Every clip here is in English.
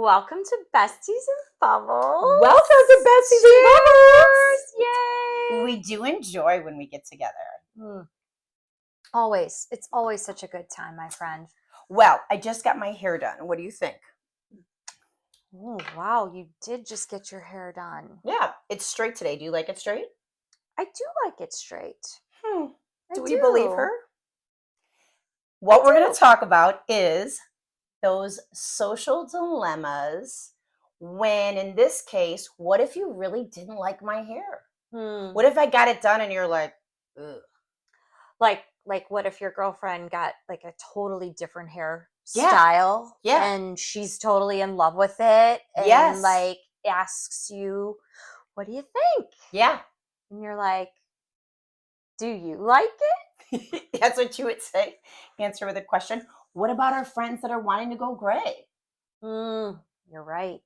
Welcome to Besties and Bubbles. Welcome to Besties and Bubbles. Yay! We do enjoy when we get together. Always. It's always such a good time, my friend. Well, I just got my hair done. What do you think? Oh, wow. You did just get your hair done. Yeah, it's straight today. Do you like it straight? I do like it straight. Do we believe her? What we're going to talk about is those social dilemmas when, in this case, what if you really didn't like my hair? What if I got it done and you're like, ugh? Like what if your girlfriend got like a totally different hairstyle and she's totally in love with it and like asks you, what do you think? Yeah. And you're like, do you like it? That's what you would say. Answer with a question. What about our friends that are wanting to go gray? You're right.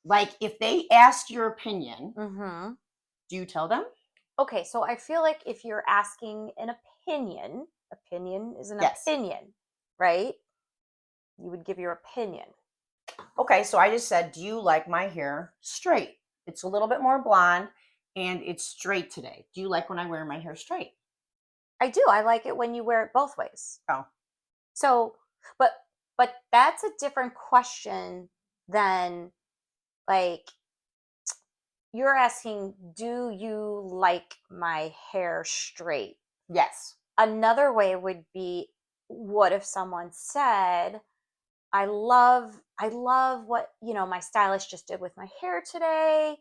Like if they asked your opinion, do you tell them? Okay, so I feel like if you're asking an opinion is an opinion, right? You would give your opinion. Okay, so I just said, do you like my hair straight? It's a little bit more blonde and it's straight today. Do you like when I wear my hair straight? I do. I like it when you wear it both ways. Oh. So, but that's a different question than like you're asking, do you like my hair straight? Yes. Another way would be, what if someone said, I love what, my stylist just did with my hair today.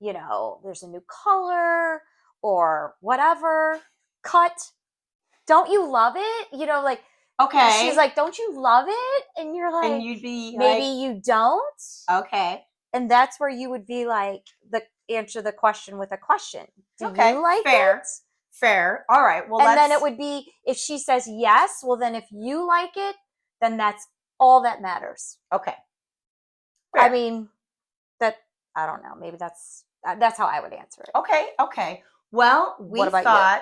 There's a new color or whatever cut. Don't you love it? Like, okay. She's like, don't you love it? And you're like, and you'd be maybe you don't. Okay. And that's where you would be like, answer the question with a question. Do you like fair. it? Fair. All right. Well, and then it would be, if she says yes, well, then if you like it, then that's all that matters. Okay. Fair. I mean, I don't know. Maybe that's how I would answer it. Okay. Well, we thought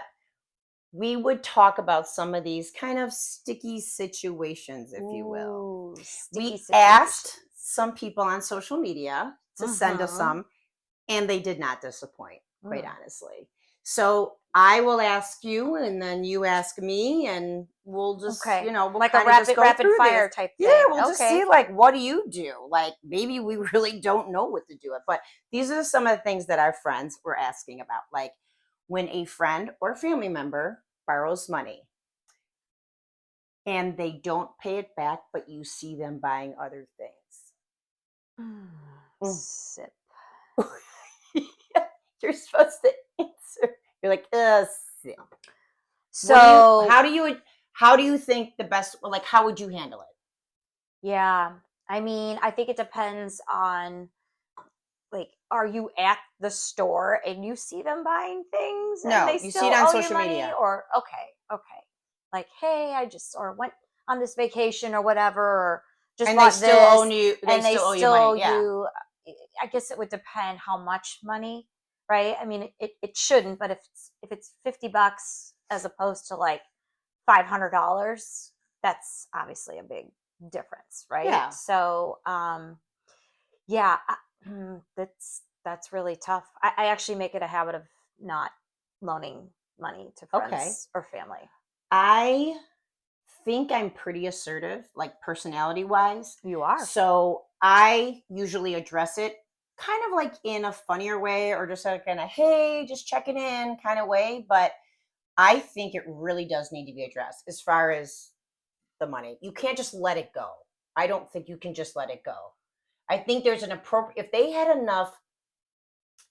we would talk about some of these kind of sticky situations, if you will. We asked some people on social media to send us some, and they did not disappoint, quite honestly. So I will ask you, and then you ask me, and we'll just, we'll like a rapid fire type thing. Yeah, we'll just see, like, what do you do? Like, maybe we really don't know what to do it. But these are some of the things that our friends were asking about, like when a friend or family member borrows money and they don't pay it back, but you see them buying other things. Sip. You're supposed to answer. You're like, sip. So how do you think the best, like, how would you handle it? Yeah. I mean, I think it depends on, like, are you at the store and you see them buying things? And no, they you still see it on owe social you money? media. Or, okay. Like, hey, I just went on this vacation or whatever, or just and bought they still this, owe you. They still owe you money. Yeah. I guess it would depend how much money, right? I mean, it shouldn't, but if it's $50 as opposed to like $500, that's obviously a big difference, right? Yeah. So that's really tough. I actually make it a habit of not loaning money to friends or family. I think I'm pretty assertive, like personality wise. You are. So I usually address it kind of like in a funnier way, or just like kind of, hey, just checking in kind of way. But I think it really does need to be addressed as far as the money. You can't just let it go. I don't think you can just let it go. I think there's an appropriate, if they had enough,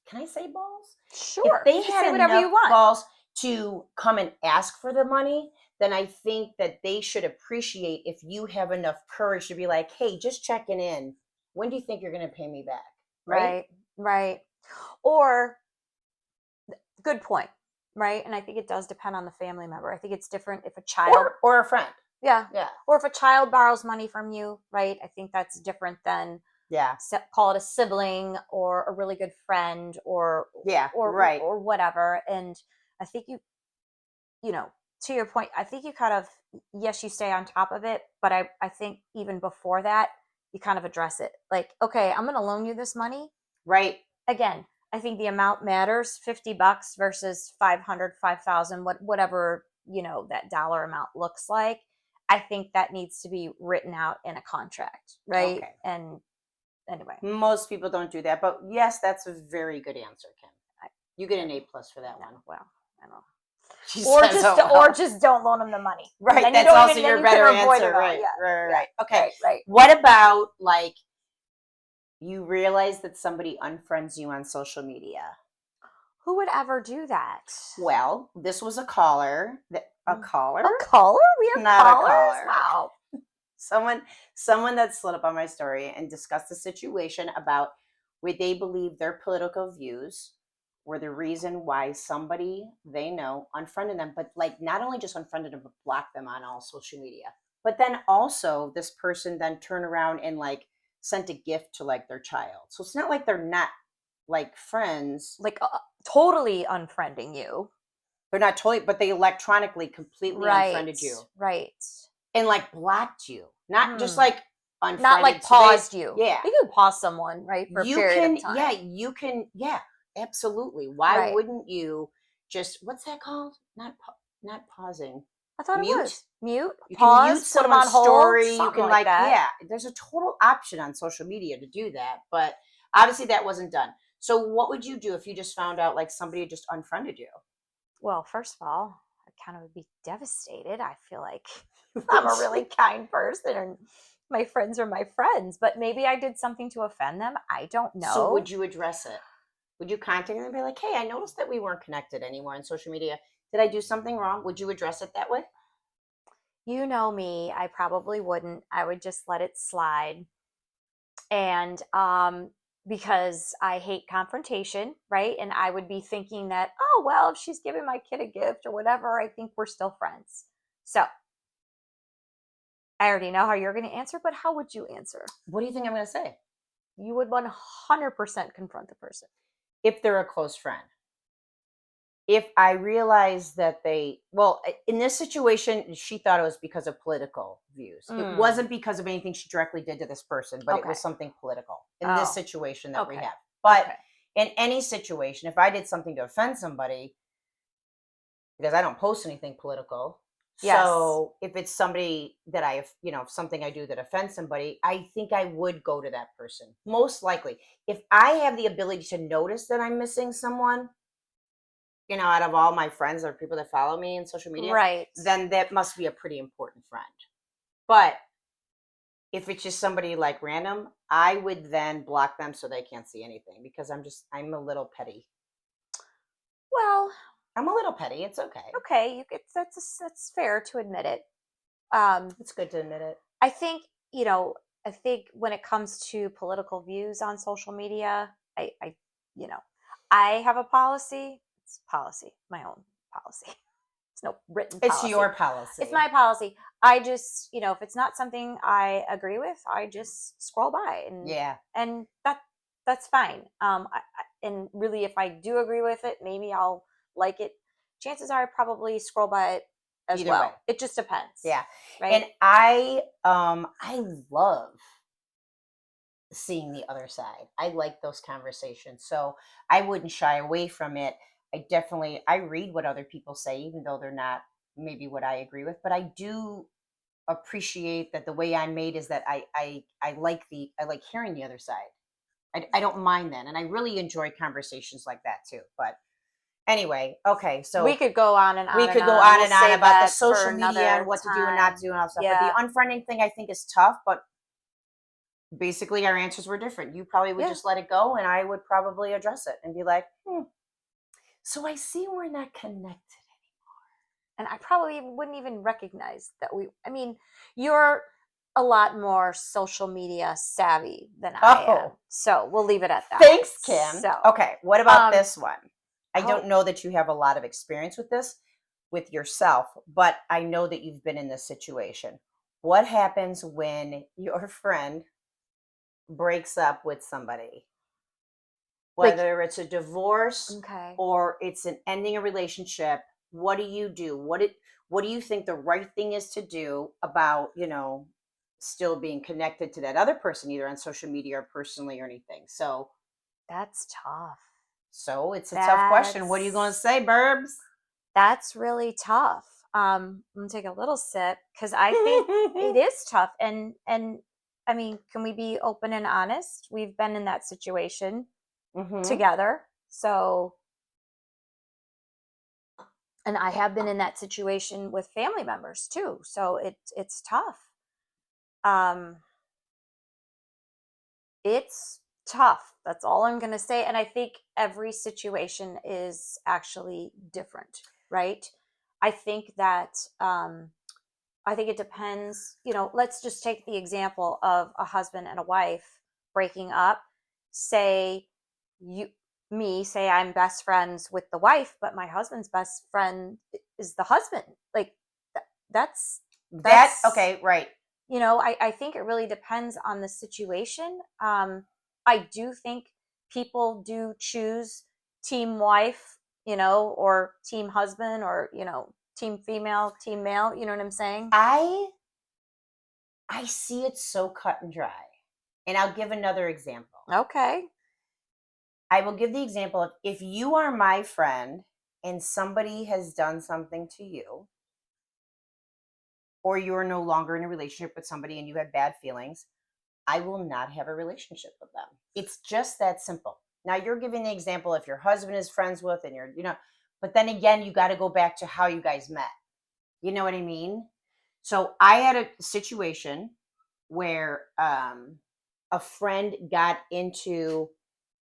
can I say balls? Sure. If they had enough balls to come and ask for the money, then I think that they should appreciate if you have enough courage to be like, hey, just checking in. When do you think you're going to pay me back? Right. Or, good point. Right. And I think it does depend on the family member. I think it's different if a child or a friend. Yeah. Or if a child borrows money from you, right? I think that's different than call it a sibling or a really good friend or whatever. And I think to your point, I think you kind of, yes, you stay on top of it, but I think even before that, you kind of address it. Like, okay, I'm going to loan you this money. Right. Again, I think the amount matters, $50 versus 500, 5,000, whatever, that dollar amount looks like. I think that needs to be written out in a contract, right? Okay. And anyway. Most people don't do that, but yes, that's a very good answer, Kim. You get an A+ for that one. Well, I don't know. She Or says, just, oh, well. or just don't loan them the money. Right, And that's also your better answer. Right, yeah, right. Okay. Right, right. What about, like, you realize that somebody unfriends you on social media? Who would ever do that? Well, this was a caller. A caller? A caller? We have Not callers? A caller. Wow. Someone that slid up on my story and discussed the situation about where they believe their political views were the reason why somebody they know unfriended them, but like not only just unfriended them, but blocked them on all social media. But then also this person then turned around and like sent a gift to like their child. So it's not like they're not like friends. Like totally unfriending you. They're not totally, but they electronically completely unfriended you. Right. And like blocked you. Not just like unfriended. Not like paused you. Yeah. You can pause someone, right? For a period of time. Yeah, you can. Yeah, absolutely. Why wouldn't you just, what's that called? Not pausing. I thought it was. Mute, you pause, can mute someone's story. You can like that. Yeah, there's a total option on social media to do that. But obviously that wasn't done. So what would you do if you just found out like somebody just unfriended you? Well, first of all, I kind of would be devastated. I feel like I'm a really kind person and my friends are my friends, but maybe I did something to offend them. I don't know. So would you address it? Would you contact them and be like, hey, I noticed that we weren't connected anymore on social media. Did I do something wrong? Would you address it that way? You know me, I probably wouldn't. I would just let it slide. And because I hate confrontation, right? And I would be thinking that, oh, well, if she's giving my kid a gift or whatever, I think we're still friends. So I already know how you're going to answer, but how would you answer? What do you think I'm going to say? You would 100% confront the person. If they're a close friend. If I realize that in this situation, she thought it was because of political views. It wasn't because of anything she directly did to this person, but it was something political in this situation that we have. But in any situation, if I did something to offend somebody, because I don't post anything political. Yes. So if it's somebody that if something I do that offends somebody, I think I would go to that person. Most likely. If I have the ability to notice that I'm missing someone, out of all my friends or people that follow me in social media, right, then that must be a pretty important friend. But if it's just somebody like random, I would then block them so they can't see anything because I'm a little petty. Well, I'm a little petty. It's okay. Okay, that's fair to admit it. It's good to admit it. I think when it comes to political views on social media, I have a policy. It's policy, my own policy. It's no written policy. It's your policy. It's my policy. I just, if it's not something I agree with, I just scroll by and that's fine. And really, if I do agree with it, maybe I'll like it. Chances are I probably scroll by it as Either well. Way. It just depends. Yeah. Right. And I love seeing the other side. I like those conversations. So I wouldn't shy away from it. I read what other people say, even though they're not maybe what I agree with, but I do appreciate that the way I'm made is that I like hearing the other side. I don't mind that. And I really enjoy conversations like that too. But anyway, okay. So we could go on and on. We could go on and on about the social media and what to do and not do and all that stuff. Yeah. But the unfriending thing I think is tough, but basically our answers were different. You probably would just let it go, and I would probably address it and be like, so I see we're not connected anymore. And I probably wouldn't even recognize that you're a lot more social media savvy than I am. So we'll leave it at that. Thanks, Kim. Okay, what about this one? I don't know that you have a lot of experience with this with yourself, but I know that you've been in this situation. What happens when your friend breaks up with somebody? Whether it's a divorce or it's an ending a relationship, what do you do? What do you think the right thing is to do about, still being connected to that other person, either on social media or personally or anything. So that's tough. So it's a tough question. What are you going to say, Burbs? That's really tough. I'm gonna take a little sip because I think it is tough. And I mean, can we be open and honest? We've been in that situation together. So, and I have been in that situation with family members too. So it's tough. It's tough. That's all I'm going to say. And I think every situation is actually different, right? I think that, I think it depends. Let's just take the example of a husband and a wife breaking up. Say say I'm best friends with the wife, but my husband's best friend is the husband. Like that's okay, right. I think it really depends on the situation. I do think people do choose team wife, or team husband, or, team female, team male. You know what I'm saying? I see it so cut and dry. And I'll give another example. Okay. I will give the example of, if you are my friend and somebody has done something to you, or you're no longer in a relationship with somebody and you have bad feelings, I will not have a relationship with them. It's just that simple. Now, you're giving the example if your husband is friends with and you're, but then again, you got to go back to how you guys met. You know what I mean? So I had a situation where a friend got into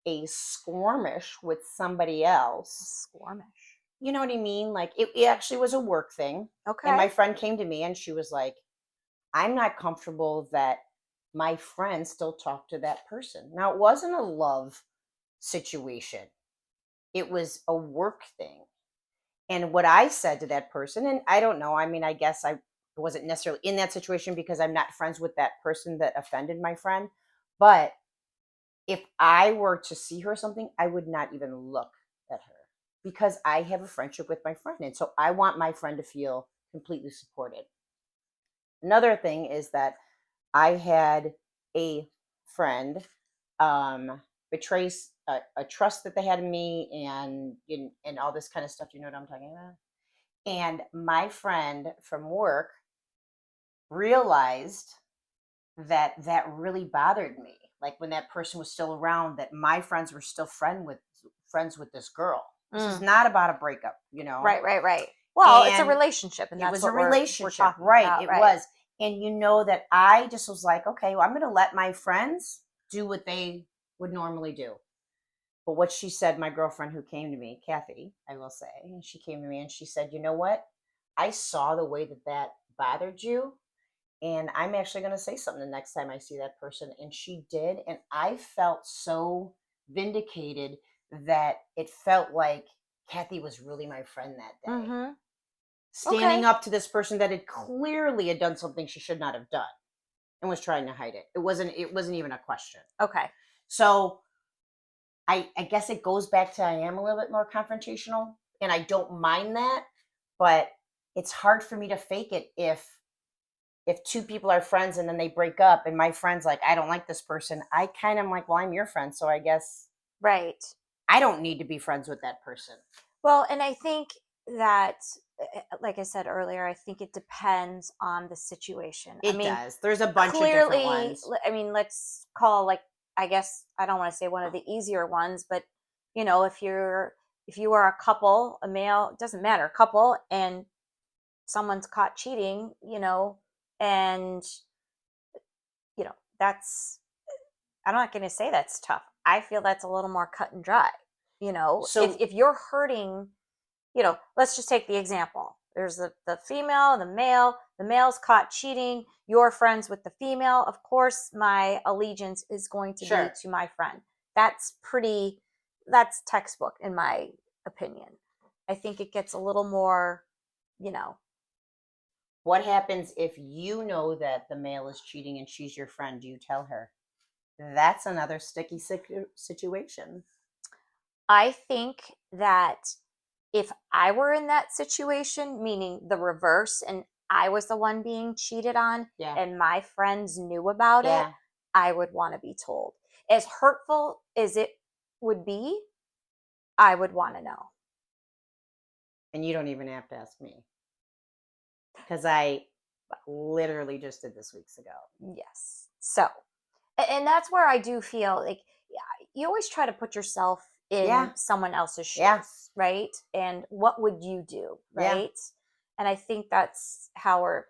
a skirmish with somebody else. Skirmish. You know what I mean? Like it actually was a work thing. Okay. And my friend came to me and she was like, I'm not comfortable that my friend still talked to that person. Now, it wasn't a love situation. It was a work thing. And what I said to that person, and I don't know, I mean, I guess I wasn't necessarily in that situation because I'm not friends with that person that offended my friend. But if I were to see her something, I would not even look at her because I have a friendship with my friend. And so I want my friend to feel completely supported. Another thing is that I had a friend betrays a trust that they had in me and all this kind of stuff. You know what I'm talking about? And my friend from work realized that that really bothered me. Like when that person was still around, that my friends were still friends with this girl. This is not about a breakup, Right. Well, it's a relationship, and that's it was what a relationship, we're talking right? about, It was, and that I just was like, okay, well, I'm going to let my friends do what they would normally do. But what she said, my girlfriend who came to me, Kathy, I will say, she came to me and she said, you know what? I saw the way that bothered you. And I'm actually going to say something the next time I see that person. And she did. And I felt so vindicated that it felt like Kathy was really my friend that day. Mm-hmm. Standing up to this person that had clearly had done something she should not have done and was trying to hide it. It wasn't even a question. Okay. So I guess it goes back to I am a little bit more confrontational and I don't mind that, but it's hard for me to fake it if two people are friends and then they break up and my friend's like, I don't like this person. I kind of am like, well, I'm your friend. So I guess right. I don't need to be friends with that person. Well, and I think that, like I said earlier, I think it depends on the situation. It does. There's a bunch of different ones. I mean, let's call, like, I guess I don't want to say one of the easier ones, but if you are a couple, a male, it doesn't matter, couple, and someone's caught cheating, and that's, I'm not going to say that's tough. I feel that's a little more cut and dry. So if you're hurting, let's just take the example. There's the female, the male. The male's caught cheating. You're friends with the female. Of course, my allegiance is going to be to my friend. That's textbook in my opinion. I think it gets a little more, What happens if you know that the male is cheating and she's your friend? Do you tell her? That's another sticky situation. I think that if I were in that situation, meaning the reverse, and I was the one being cheated on Yeah. and my friends knew about it, Yeah. I would want to be told. As hurtful as it would be, I would want to know. And you don't even have to ask me. Because I literally just did this weeks ago. Yes. So, and that's where I do feel like you always try to put yourself in someone else's shoes, right? And what would you do, right? And I think that's how we're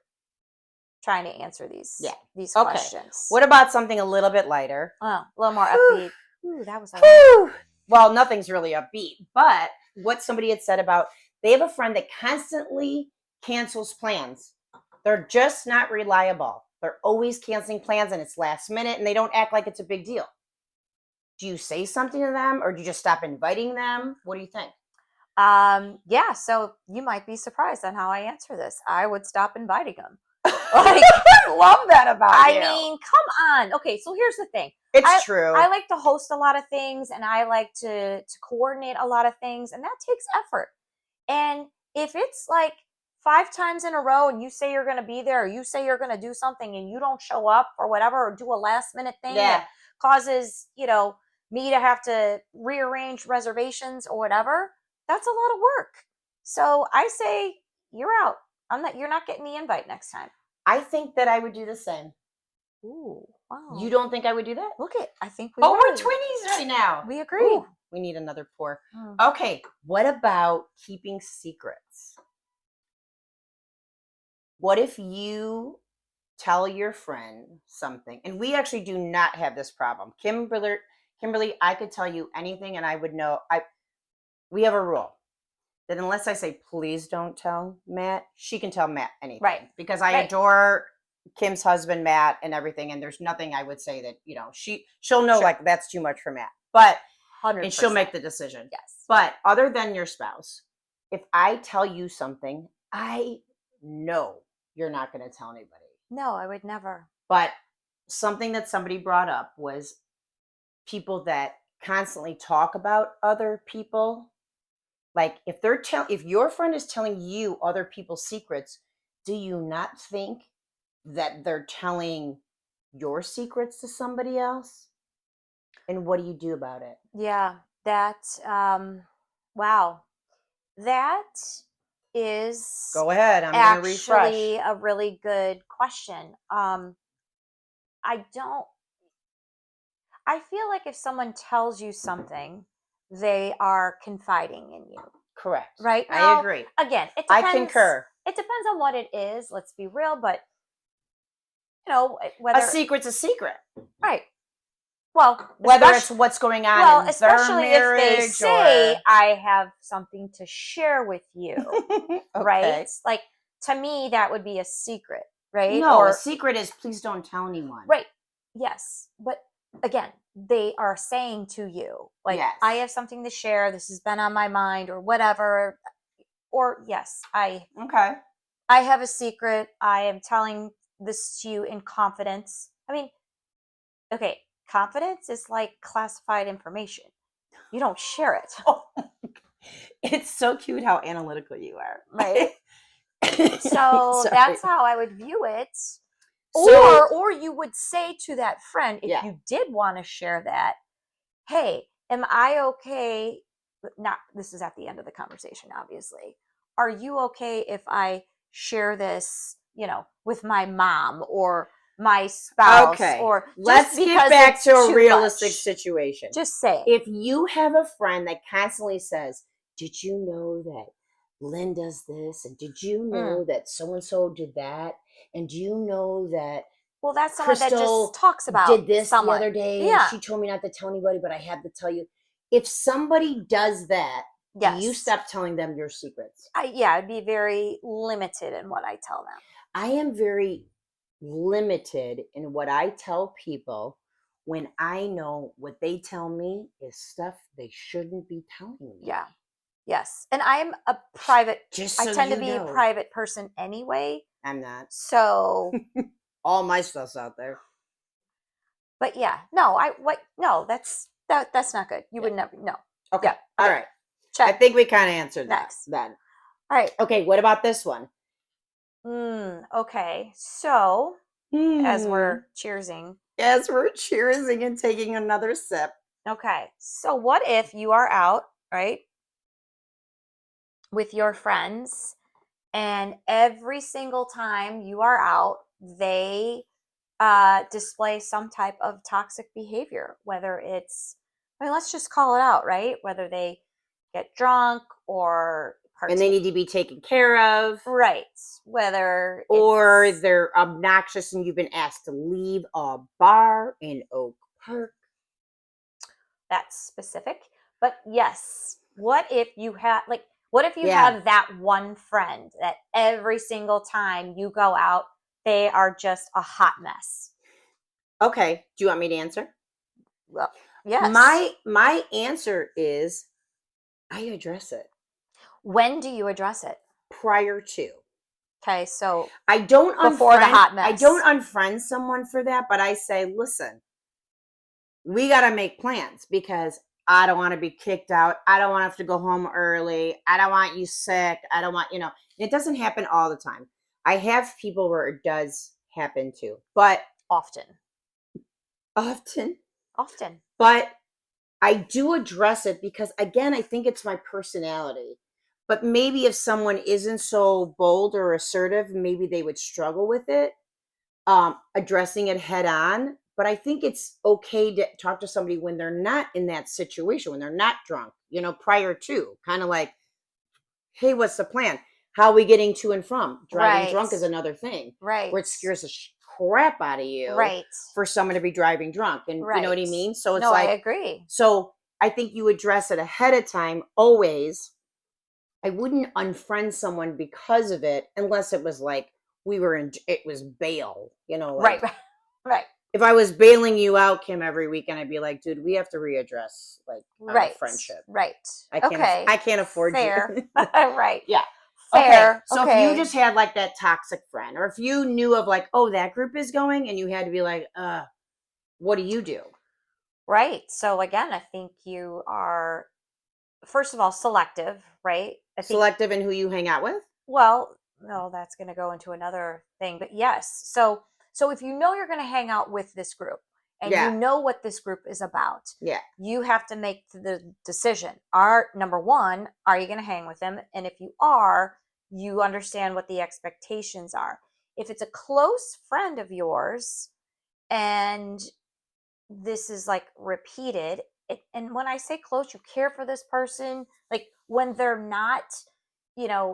trying to answer these questions. What about something a little bit lighter? Oh, a little more upbeat. Ooh, that was well, nothing's really upbeat, but what somebody had said about they have a friend that constantly cancels plans. They're just not reliable. They're always canceling plans and it's last minute and they don't act like it's a big deal. Do you say something to them or do you just stop inviting them? What do you think? Yeah, so you might be surprised on how I answer this. I would stop inviting them. Like, I love that about you. I mean, come on. Okay, so here's the thing. It's true. I like to host a lot of things and I like to coordinate a lot of things, and that takes effort. And if it's like 5 times in a row and you say you're going to be there or you say you're going to do something and you don't show up or whatever, or do a last minute thing that causes, me to have to rearrange reservations or whatever, that's a lot of work. So I say you're out. You're not getting the invite next time. I think that I would do the same. Ooh, wow. You don't think I would do that? Look it. I think we we're twinnies right now. We agree. Ooh, we need another pour. Okay, what about keeping secrets? What if you tell your friend something, and we actually do not have this problem. Kimberly, I could tell you anything and I would know. We have a rule that unless I say, please don't tell Matt, she can tell Matt anything. Right. Because I adore Kim's husband, Matt, and everything. And there's nothing I would say that, she'll know like that's too much for Matt. But 100%. And she'll make the decision. Yes. But other than your spouse, if I tell you something, I know you're not going to tell anybody. No, I would never. But something that somebody brought up was people that constantly talk about other people. Like if your friend is telling you other people's secrets, do you not think that they're telling your secrets to somebody else? And what do you do about it? Yeah, that wow. That is Go ahead. I'm going to refresh. Actually a really good question. I feel like if someone tells you something, they are confiding in you. Correct. Right? Now, I agree. Again, it depends. I concur. It depends on what it is. Let's be real, but whether a secret's a secret. Right. Well, whether it's what's going on in especially their marriage, if they say, I have something to share with you, right? Like, to me, that would be a secret, right? No, a secret is please don't tell anyone. Right. Yes. But again, they are saying to you, like, I have something to share. This has been on my mind or whatever. Or yes, I have a secret. I am telling this to you in confidence. I mean, okay. Confidence is like classified information. You don't share it. It's so cute how analytical you are. Right. So that's how I would view it. Or you would say to that friend, if you did want to share that, hey, am I okay? This is at the end of the conversation, obviously. Are you okay if I share this, with my mom or my spouse? Or let's get back to a realistic situation. Just say, if you have a friend that constantly says, did you know that Lynn does this? And did you know that so-and-so did that? And do you know that that's someone that just talks about did this the other day? Yeah. And she told me not to tell anybody, but I had to tell you. If somebody does that, do you stop telling them your secrets? I'd be very limited in what I tell them. I am very limited in what I tell people when I know what they tell me is stuff they shouldn't be telling me. Yeah. Yes. And I'm a private, I tend to be a private person anyway. I'm not. So. All my stuff's out there. But that's not good. You would never, no. Okay. Yeah. All right. Check. I think we kind of answered that then. All right. Okay. What about this one? Okay. So, as we're Hmm. cheersing. As we're cheersing and taking another sip. Okay. So, what if you are out, right, with your friends, and every single time you are out, they display some type of toxic behavior, whether it's, I mean, let's just call it out, right? Whether they get drunk or And they partake, need to be taken care of. right? Whether Or it's, they're obnoxious and you've been asked to leave a bar in Oak Park. that's specific, but yes, what if you have, like, what if you Yeah. have that one friend that every single time you go out, they are just a hot mess? Okay. Do you want me to answer? Well, yes. My answer is I address it When do you address it? prior to. Okay, so I don't before the unfriend hot I don't mess. unfriend someone for that, but I say, "Listen, we got to make plans because I don't want to be kicked out. I don't want to have to go home early. I don't want you sick. I don't want, it doesn't happen all the time. I have people where it does happen too, but Often. often, Often. but I do address it because, again, I think it's my personality. But maybe if someone isn't so bold or assertive, maybe they would struggle with it, addressing it head on. But I think it's okay to talk to somebody when they're not in that situation, when they're not drunk, prior to, kind of like, hey, what's the plan? How are we getting to and from? Driving Right. drunk is another thing Right. where it scares the crap out of you Right. for someone to be driving drunk. And you know what I Right. mean? So it's No, I like, agree. so I think you address it ahead of time always. I wouldn't unfriend someone because of it unless it was like it was bail, Right. like Right. if I was bailing you out, Kim, every weekend, I'd be like, dude, we have to readdress like our Right. friendship. Right. I can't, Okay. I can't afford you. Fair. Right. Yeah. Okay. Fair. So if you Okay. just had like that toxic friend, or if you knew of like, oh, that group is going, and you had to be like, what do you do? Right. So again, I think you are, first of all, selective, right? I think, Selective in who you hang out with? well, no, that's going to go into another thing, but yes. So if you know you're going to hang out with this group and you Yeah. know what this group is about, Yeah. you have to make the decision. Are, number one, are you going to hang with them? And if you are, you understand what the expectations are. If it's a close friend of yours and this is like repeated, and when I say close, you care for this person, like when they're not,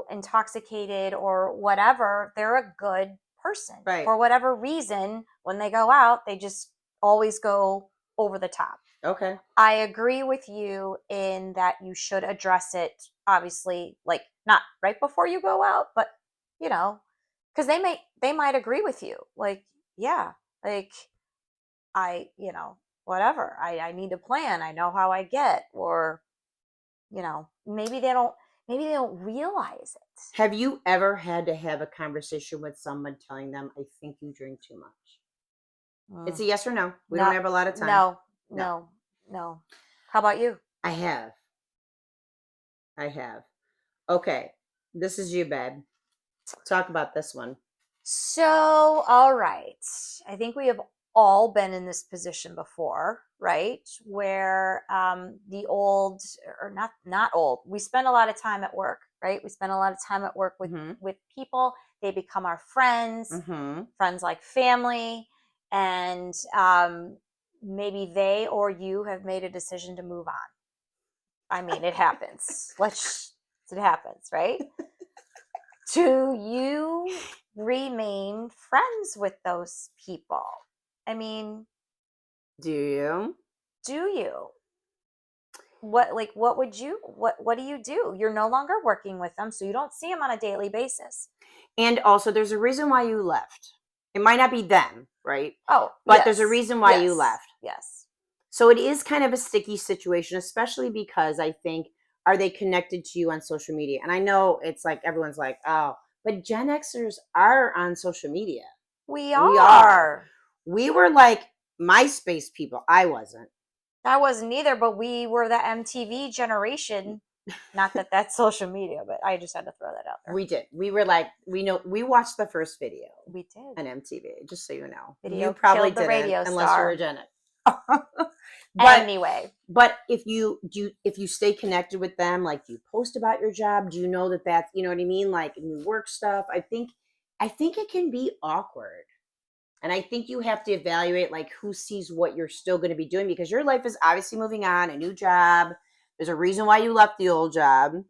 intoxicated or whatever, they're a good person. Right. For whatever reason, when they go out, they just always go over the top. Okay. I agree with you in that you should address it, obviously, like not right before you go out, but because they might agree with you, like, yeah, like, whatever. I need a plan. I know how I get, or, maybe they don't realize it. Have you ever had to have a conversation with someone telling them, I think you drink too much? It's Mm. a yes or no. We don't No, have a lot of time. no, No. no, no. How about you? I have. I have. Okay. This is you, babe. Talk about this one. So, all right. I think we have all been in this position before, right? Where the old, or not old, we spend a lot of time at work, right? We spend a lot of time at work with Mm-hmm. with people. They become our friends, Mm-hmm. friends like family, and maybe they or you have made a decision to move on. I mean, it happens. It happens, right? Do you remain friends with those people? I mean, Do you? do you? What do you do? You're no longer working with them, so you don't see them on a daily basis. And also, there's a reason why you left. It might not be them, right? Oh, But there's a yes. reason why you Yes. left. Yes. So it is kind of a sticky situation, especially because I think, are they connected to you on social media? And I know it's like everyone's like, oh, but Gen Xers are on social media. We We are. are. We were like MySpace people. I wasn't. I wasn't either, but we were the MTV generation. Not that that's social media, but I just had to throw that out there. We did. We were like, we watched the first video. We did. On MTV, just so you know. Video you probably killed the didn't, radio unless star. you were Janet. Anyway. But if you stay connected with them, like, do you post about your job? Do you know that that's, you know what I mean? Like new work stuff. I think it can be awkward. And I think you have to evaluate, like, who sees what you're still going to be doing, because your life is obviously moving on, a new job. There's a reason why you left the old job. Do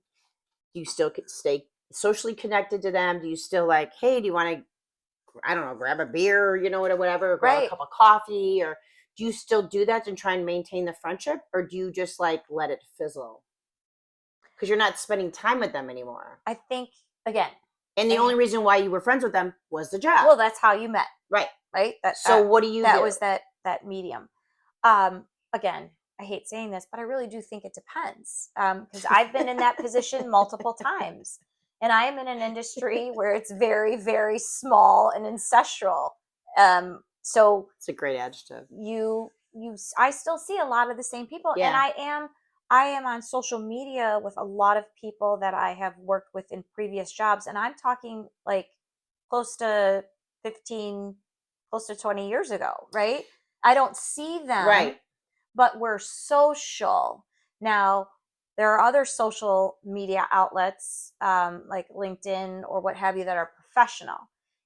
you still stay socially connected to them? Do you still, like, hey, do you want to, I don't know, grab a beer, you know, or whatever, or grab a cup of coffee? Or do you still do that and try and maintain the friendship? Or do you just, like, let it fizzle? Because you're not spending time with them anymore. I think, again. And the only reason why you were friends with them was the job. Well, that's how you met. Right. Right? So what do you do? That was that medium. Again, I hate saying this, but I really do think it depends. Because I've been in that position multiple times. And I am in an industry where it's very, very small and ancestral. So it's a great adjective. I still see a lot of the same people. Yeah. And I am on social media with a lot of people that I have worked with in previous jobs. And I'm talking like close to 20 years ago, right? I don't see them, right? But we're social. Now, there are other social media outlets like LinkedIn or what have you that are professional.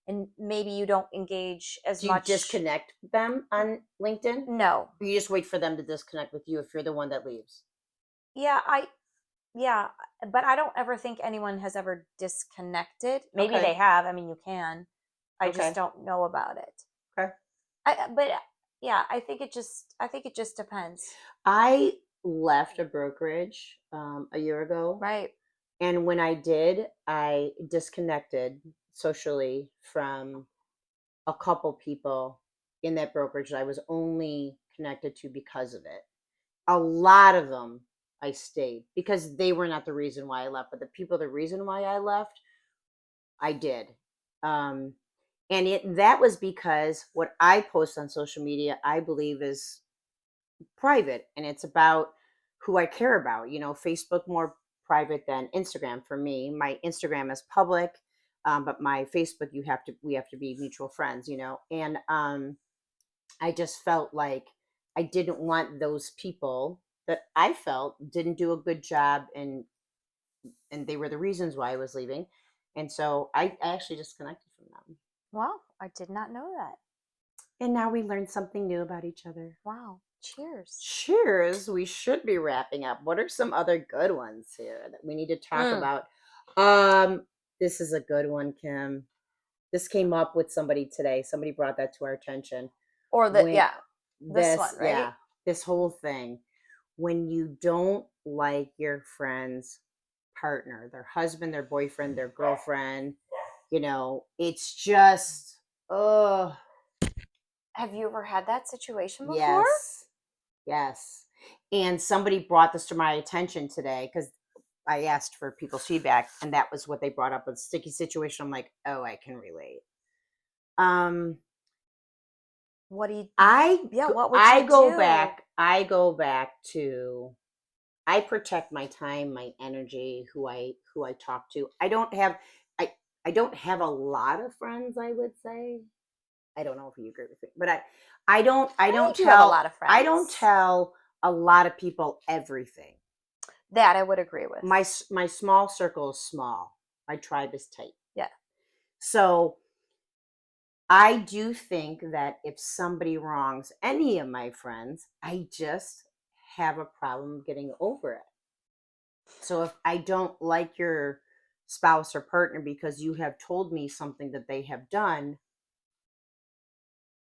And maybe you don't engage as much. Do you disconnect them on LinkedIn? No. Or you just wait for them to disconnect with you if you're the one that leaves? Yeah, but I don't ever think anyone has ever disconnected. Maybe they have. I mean, you can. I just don't know about it. Okay. I think it just depends. I left a brokerage a year ago. Right. And when I did, I disconnected socially from a couple people in that brokerage that I was only connected to because of it. A lot of them I stayed because they were not the reason why I left, but the reason why I left, I did. And that was because what I post on social media, I believe, is private, and it's about who I care about. You know, Facebook more private than Instagram for me. My Instagram is public, but my Facebook, we have to be mutual friends. You know, and I just felt like I didn't want those people that I felt didn't do a good job, and they were the reasons why I was leaving, and so I actually disconnected from them. Wow, I did not know that. And now we learned something new about each other. Wow. Cheers. Cheers. We should be wrapping up. What are some other good ones here that we need to talk about? This is a good one, Kim. This came up with somebody today. Somebody brought that to our attention. Or this one, right? Yeah, this whole thing. When you don't like your friend's partner, their husband, their boyfriend, their girlfriend, you know, it's just, Have you ever had that situation before? Yes. And somebody brought this to my attention today because I asked for people's feedback, and that was what they brought up, a sticky situation. I'm like, oh, I can relate. What do you? What would you do? I go back to, I protect my time, my energy, who I talk to. I don't have a lot of friends, I would say. I don't know if you agree with me, but I don't tell a lot of friends. I don't tell a lot of people everything. That I would agree with. My small circle is small. My tribe is tight. Yeah. So I do think that if somebody wrongs any of my friends, I just have a problem getting over it. So if I don't like your spouse or partner because you have told me something that they have done,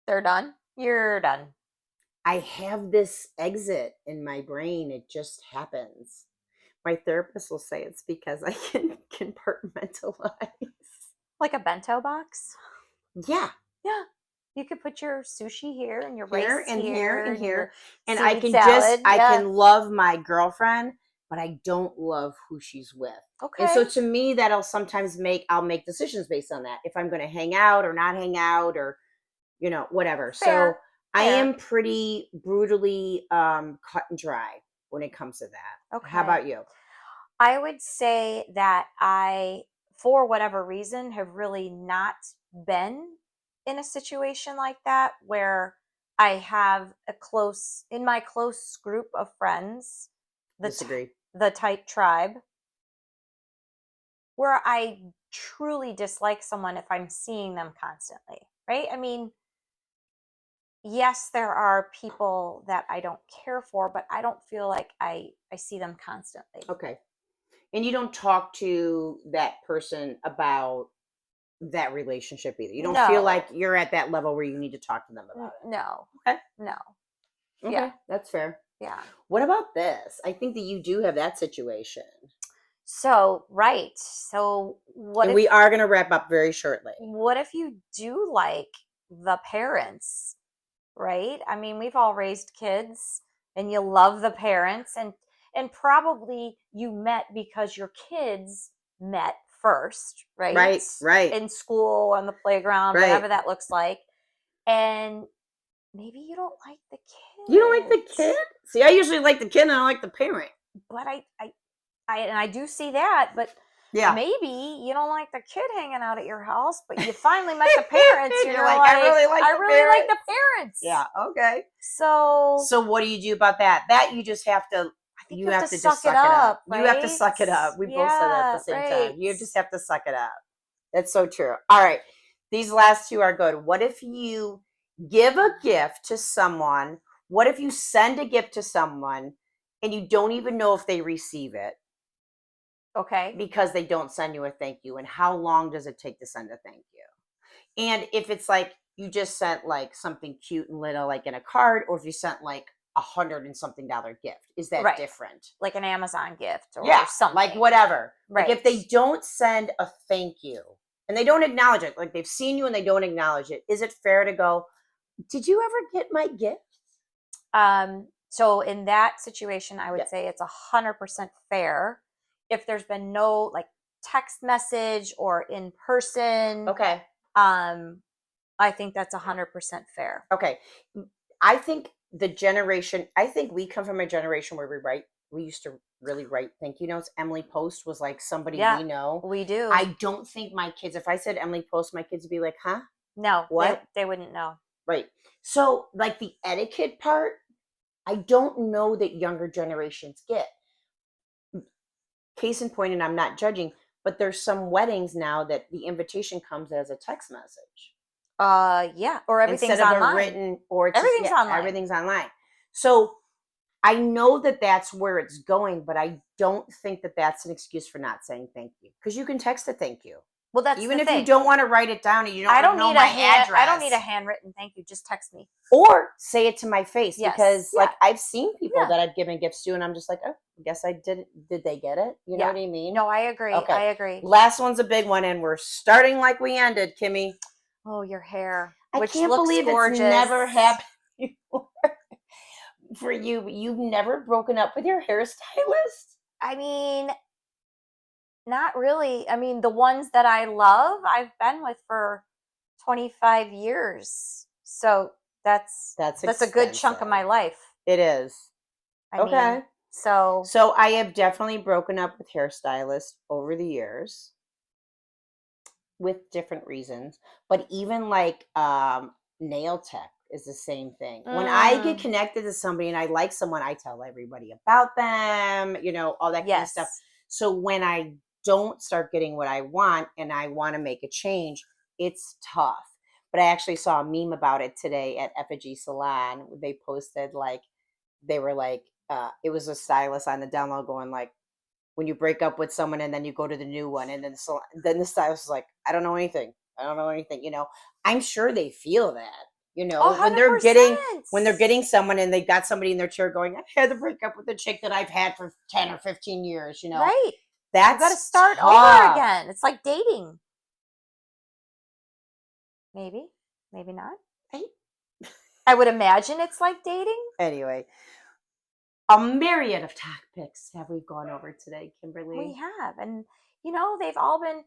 they're done. You're done. I have this exit in my brain. It just happens. My therapist will say it's because I can compartmentalize. Like a bento box? Yeah. Yeah. You could put your sushi here and your rice and here and here. And I can salad. I can love my girlfriend, but I don't love who she's with. Okay. And so to me, that'll sometimes I'll make decisions based on that. If I'm going to hang out or not hang out, or, you know, whatever. Fair. So I am pretty brutally cut and dry when it comes to that. Okay. How about you? I would say that I, for whatever reason, have really not been in a situation like that where I have in my close group of friends, Disagree. the tight tribe, where I truly dislike someone if I'm seeing them constantly, right? I mean, yes, there are people that I don't care for, but I don't feel like I see them constantly. Okay. And you don't talk to that person about that relationship either. You don't feel like No, you're at that level where you need to talk to them about no, it. Okay. no. Okay. Yeah, That's fair. yeah. What about this? I think that you do have that situation. So, right. So, And we are going to wrap up very shortly. what if you do like the parents, right? I mean, we've all raised kids and you love the parents, and probably you met because your kids met first, right? Right. In school, on the playground, Right. whatever that looks like. And maybe you don't like the You don't like the kids. kid? See, I usually like the kid and I don't like the parent. But I do see that, but Yeah. maybe you don't like the kid hanging out at your house, but you finally met the parents. And You're like, I really like the parents. Yeah, okay. So what do you do about that? That you just have to I think you have to suck just suck it up. right? You have to suck it up. We both said that at the same time. You just have to suck it up. That's so true. All right. These last two are good. What if you give a gift to someone? What if you send a gift to someone and you don't even know if they receive it? Okay. Because they don't send you a thank you. And how long does it take to send a thank you? And if it's like you just sent like something cute and little, like in a card, or if you sent like $100 and something gift, is that different? Like an Amazon gift or something. Like whatever. Right. Like if they don't send a thank you and they don't acknowledge it, like they've seen you and they don't acknowledge it, is it fair to go, did you ever get my gift? So in that situation, I would say it's 100% fair. If there's been no like text message or in person, okay. I think that's 100% fair. Okay. I think we come from a generation where we used to really write thank you notes. Emily Post was like somebody we know. We do. I don't think my kids, if I said Emily Post, my kids would be like, huh? No. What? They wouldn't know. Right. So like the etiquette part, I don't know that younger generations get. Case in point, and I'm not judging, but there's some weddings now that the invitation comes as a text message. Yeah, or everything's instead of online. A written, or it's everything's online. Everything's online. So I know that that's where it's going, but I don't think that that's an excuse for not saying thank you, because you can text a thank you. Well, that's even the if thing. You don't want to write it down and you don't know my address. I don't need a handwritten thank you. Just text me. Or say it to my face, because like I've seen people that I've given gifts to and I'm just like, oh, I guess I did. Did they get it? You know what I mean? No, I agree. Okay. I agree. Last one's a big one, and we're starting like we ended, Kimmy. Oh, your hair. I can't believe gorgeous. It's never happened for you. You've never broken up with your hairstylist? I mean, not really. I mean, the ones that I love, I've been with for 25 years. So that's a good chunk of my life. It is. I mean, so I have definitely broken up with hairstylists over the years with different reasons. But even like nail tech is the same thing. When I get connected to somebody and I like someone, I tell everybody about them, all that kind of stuff. So when I don't start getting what I want and I want to make a change, it's tough. But I actually saw a meme about it today at Effigy Salon. They posted they were like, it was a stylist on the download going like, when you break up with someone and then you go to the new one, and then the stylist is like, I don't know anything. I'm sure they feel that. 100%. when they're getting someone and they got somebody in their chair going, I had to break up with a chick that I've had for 10 or 15 years, Right. That's got to start tough. over again. It's like dating. Maybe not. Right? I would imagine it's like dating. Anyway, a myriad of topics have we gone over today, Kimberly. We have. And they've all been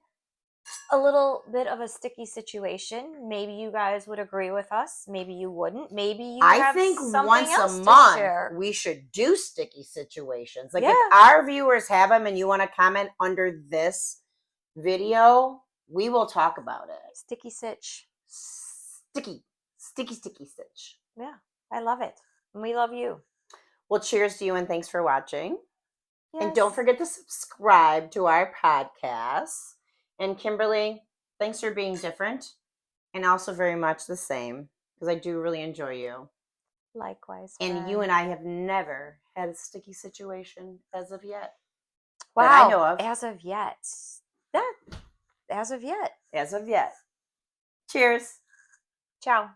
a little bit of a sticky situation. Maybe you guys would agree with us. Maybe you wouldn't. Maybe you have something once a else to month share. we should do sticky situations. Like Yeah. if our viewers have them and you want to comment under this video, we will talk about it. Sticky sitch. Sticky stitch. Yeah, I love it. And we love you. Well, cheers to you and thanks for watching. Yes. And don't forget to subscribe to our podcast. And Kimberly, thanks for being different and also very much the same, because I do really enjoy you. Likewise. And friend. you and I have never had a sticky situation as of yet. Wow. That I know of. As of yet. As of yet. As of yet. Cheers. Ciao.